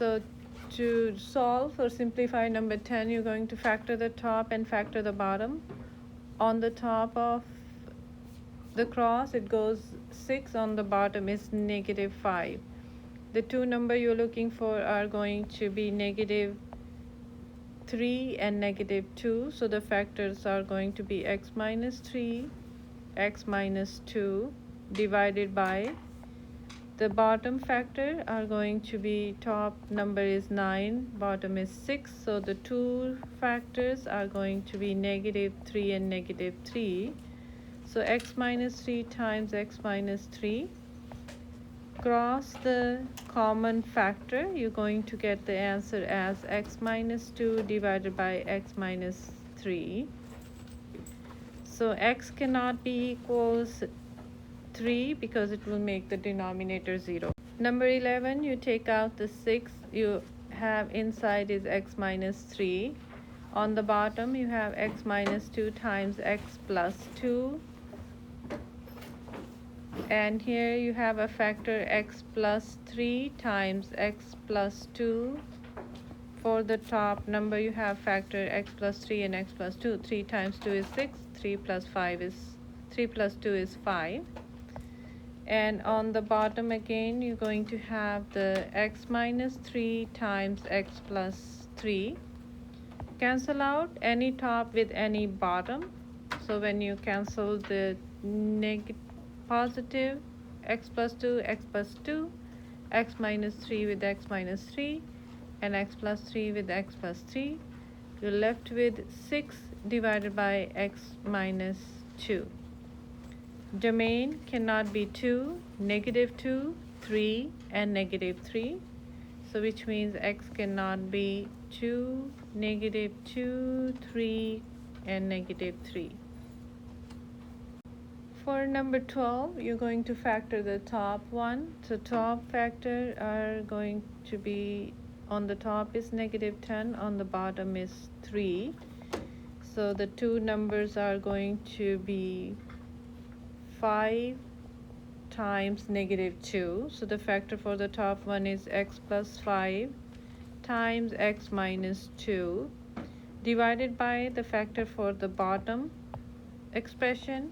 So to solve or simplify number 10, you're going to factor the top and factor the bottom. On the top of the cross, it goes 6. On the bottom is -5. The two number you're looking for are going to be -3 and -2. So the factors are going to be x minus 3, x minus 2 divided by the bottom factor are going to be top number is 9, bottom is 6. So the two factors are going to be -3 and -3. So x minus 3 times x minus 3. Cross the common factor. You're going to get the answer as x minus 2 divided by x minus 3. So x cannot be equals 3 because it will make the denominator 0. Number 11, you take out the 6 you have inside is x minus 3. On the bottom you have x minus 2 times x plus 2. And here you have a factor x plus 3 times x plus 2. For the top number you have factor x plus 3 and x plus 2. 3 times 2 is 6. 3 plus 2 is 5. And on the bottom again you're going to have the x minus 3 times x plus 3. Cancel out any top with any bottom. So when you cancel the positive x plus 2, x plus 2, x minus 3 with x minus 3, and x plus 3 with x plus 3, you're left with 6 divided by x minus 2. Domain cannot be 2, -2, 3, and -3. So which means x cannot be 2, -2, 3, and -3. For number 12, you're going to factor the top one. So top factor are going to be, on the top is -10, on the bottom is 3. So the two numbers are going to be 5 times -2. So the factor for the top one is x plus 5 times x minus 2 divided by the factor for the bottom expression.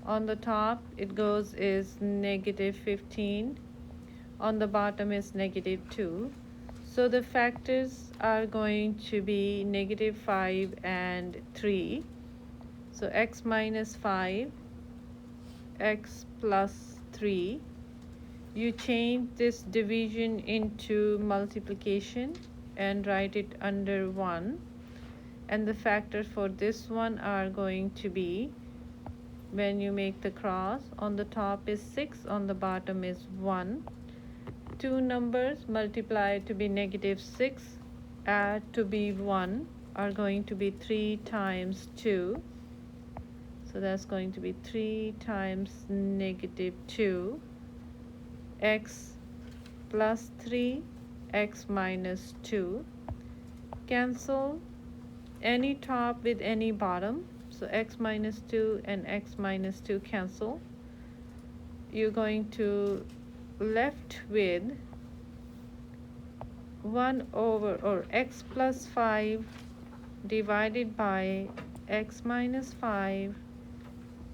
On the top it goes is -15. On the bottom is -2. So the factors are going to be -5 and 3. So x minus 5, x plus 3. You change this division into multiplication and write it under 1. And the factors for this one are going to be, when you make the cross, on the top is 6, on the bottom is 1. Two numbers multiplied to be -6, add to be 1, are going to be 3 times 2. So that's going to be 3 times -2, x plus 3, x minus 2. Cancel any top with any bottom. So x minus 2 and x minus 2 cancel. You're going to left with 1 over, or x plus 5 divided by x minus 5,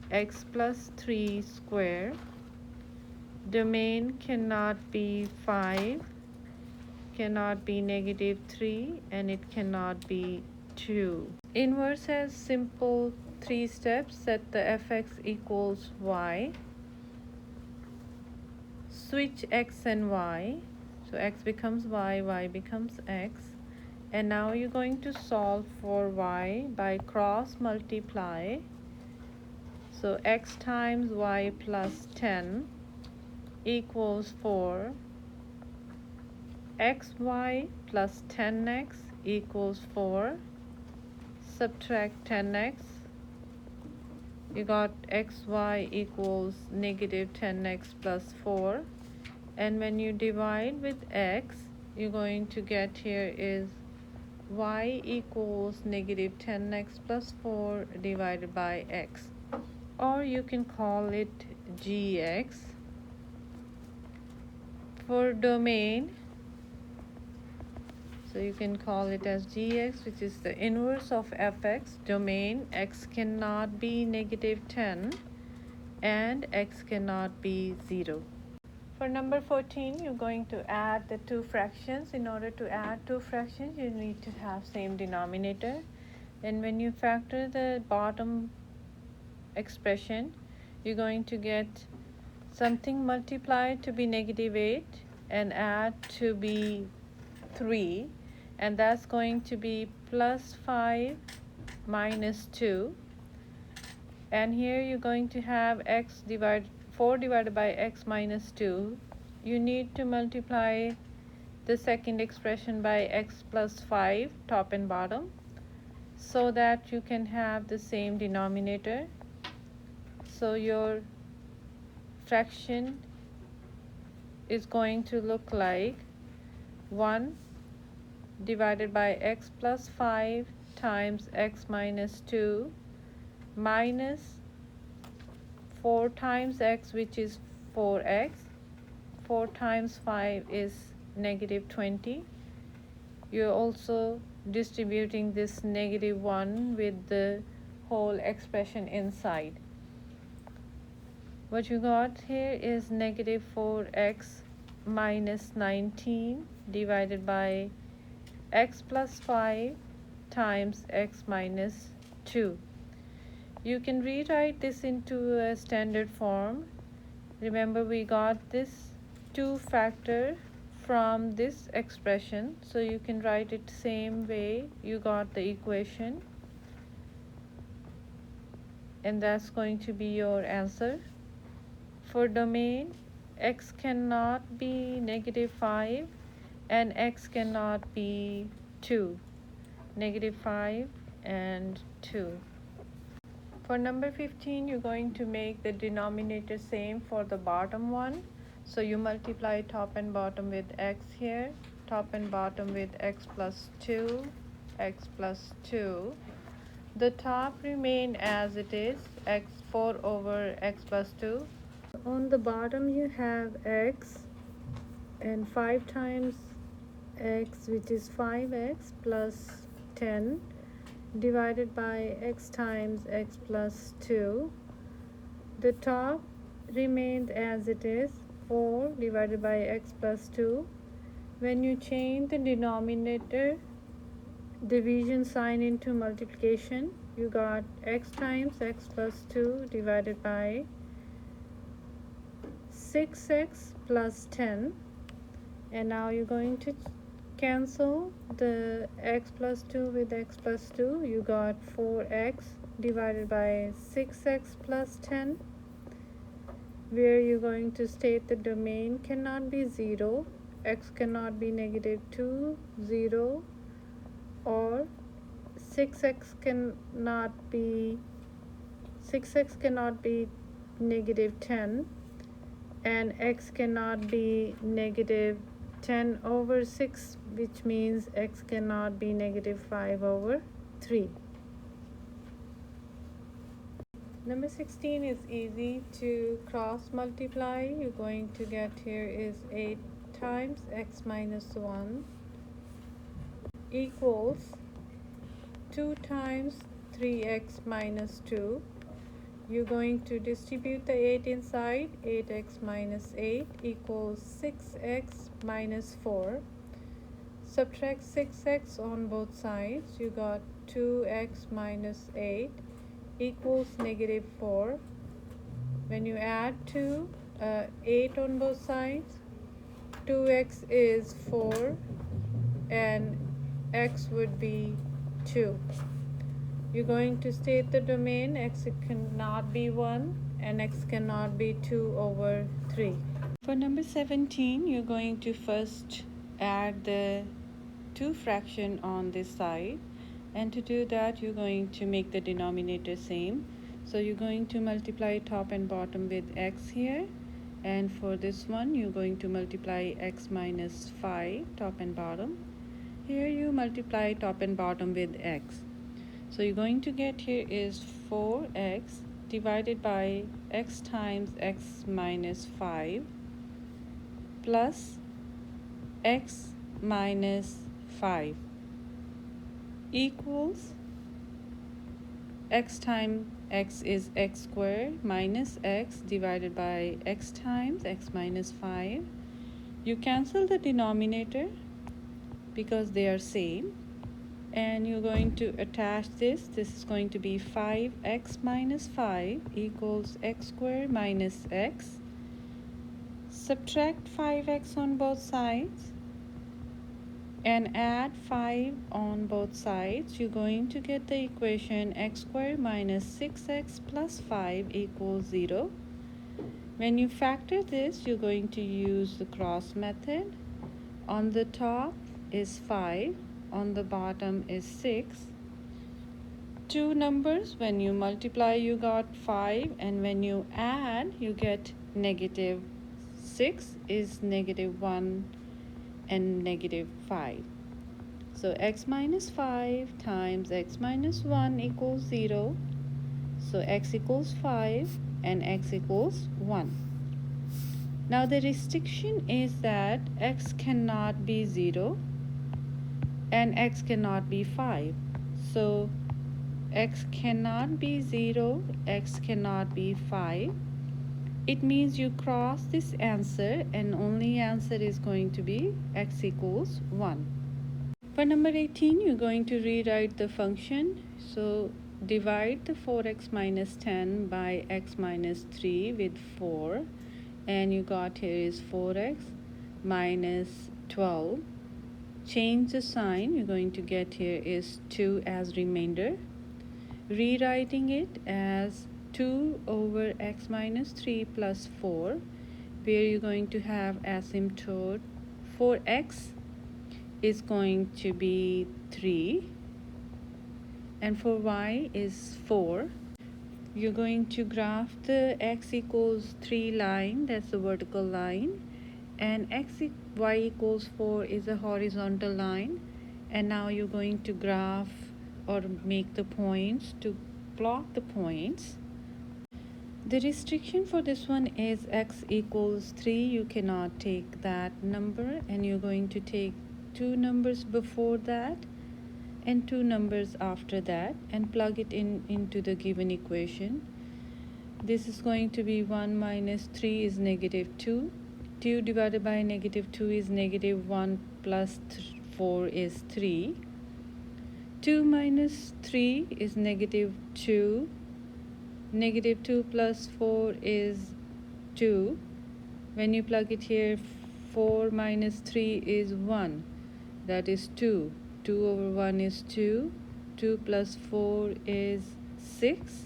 x plus 3 square. Domain cannot be 5, cannot be -3, and it cannot be 2. Inverse has simple 3 steps. Set the fx equals y. Switch x and y. So x becomes y, y becomes x. And now you're going to solve for y by cross multiply. So x times y plus 10 equals 4. xy plus 10x equals 4. Subtract 10x. You got xy equals -10x plus 4. And when you divide with x, you're going to get here is y equals -10x plus 4 divided by x. Or you can call it gx. For domain, So you can call it as gx, which is the inverse of fx. Domain x cannot be -10 and x cannot be 0. For number 14, you're going to add the two fractions. In order to add two fractions, you need to have same denominator. And when you factor the bottom expression, you're going to get something multiplied to be -8 and add to be 3, and that's going to be +5 minus 2. And here you're going to have 4 divided by x minus 2. You need to multiply the second expression by x plus 5, top and bottom, so that you can have the same denominator. So your fraction is going to look like 1 divided by x plus 5 times x minus 2 minus 4 times x, which is 4x. 4 times 5 is -20. You're also distributing this -1 with the whole expression inside. What you got here is -4x minus 19 divided by x plus 5 times x minus 2. You can rewrite this into a standard form. Remember, we got this 2 factor from this expression, so you can write it same way you got the equation, and that's going to be your answer. For domain, x cannot be -5 and x cannot be 2. -5 and 2. For number 15, you're going to make the denominator same for the bottom one. So you multiply top and bottom with x here, top and bottom with x plus 2, x plus 2. The top remain as it is, x4 over x plus 2. On the bottom you have x and 5 times x, which is 5x plus 10 divided by x times x plus 2. The top remains as it is, 4 divided by x plus 2. When you change the denominator division sign into multiplication, you got x times x plus 2 divided by 6x plus 10. And now you're going to cancel the x plus 2 with x plus 2. You got 4x divided by 6x plus 10, where you're going to state the domain cannot be 0, x cannot be -2, 0, or 6x cannot be -10, and x cannot be -10 over 6, which means x cannot be -5 over 3. Number 16 is easy to cross multiply. You're going to get here is 8 times x minus 1 equals 2 times 3x minus 2. You're going to distribute the 8 inside. 8x minus 8 equals 6x minus 4. Subtract 6x on both sides. You got 2x minus 8 equals -4. When you add 8 on both sides, 2x is 4 and x would be 2. You're going to state the domain, x cannot be 1 and x cannot be 2 over 3. For number 17, you're going to first add the 2 fraction on this side, and to do that you're going to make the denominator same. So you're going to multiply top and bottom with x here, and for this one you're going to multiply x minus 5 top and bottom. Here you multiply top and bottom with x. So you're going to get here is 4x divided by x times x minus 5 plus x minus 5 equals x times x is x squared minus x divided by x times x minus 5. You cancel the denominator because they are same, and you're going to attach this. This is going to be 5x minus 5 equals x squared minus x. Subtract 5x on both sides and add 5 on both sides. You're going to get the equation x squared minus 6x plus 5 equals 0. When you factor this, you're going to use the cross method. On the top is 5, on the bottom is 6. Two numbers, when you multiply you got 5, and when you add you get negative 6 is negative 1 and negative 5. So x minus 5 times x minus 1 equals 0. So x equals 5 and x equals 1. Now the restriction is that x cannot be 0 and x cannot be 5. So x cannot be 0, x cannot be 5. It means you cross this answer and only answer is going to be x equals 1. For number 18, you're going to rewrite the function. So divide the 4x minus 10 by x minus 3 with 4, and you got here is 4x minus 12. Change the sign. You're going to get here is 2 as remainder. Rewriting it as 2 over x minus 3 plus 4, where you're going to have asymptote for x is going to be 3 and for y is 4. You're going to graph the x equals 3 line, that's the vertical line, and y equals 4 is a horizontal line, and now you're going to graph or make the points to plot the points. The restriction for this one is x equals 3. You cannot take that number, and you're going to take two numbers before that and two numbers after that and plug it into the given equation. This is going to be 1 minus 3 is negative 2. 2 divided by negative 2 is negative 1 plus 4 is 3. 2 minus 3 is negative 2. Negative 2 plus 4 is 2. When you plug it here, 4 minus 3 is 1. That is 2. 2 over 1 is 2. 2 plus 4 is 6.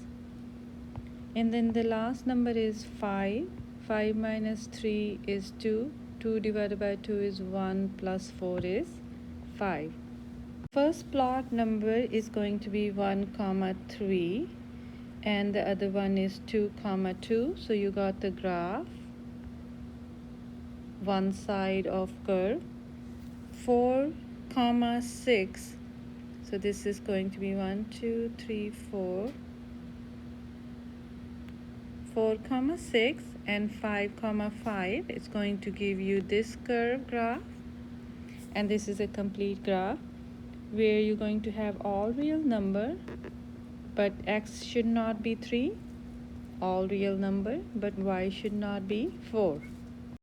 And then the last number is 5. 5 minus 3 is 2. 2 divided by 2 is 1 plus 4 is 5. First plot number is going to be 1 comma 3 and the other one is 2 comma 2. So you got the graph, one side of curve. 4 comma 6, so this is going to be 1 2 3 4 4 comma 6 and 5 comma 5. It's going to give you this curve graph, and this is a complete graph where you're going to have all real number, but x should not be 3, all real number, but y should not be 4.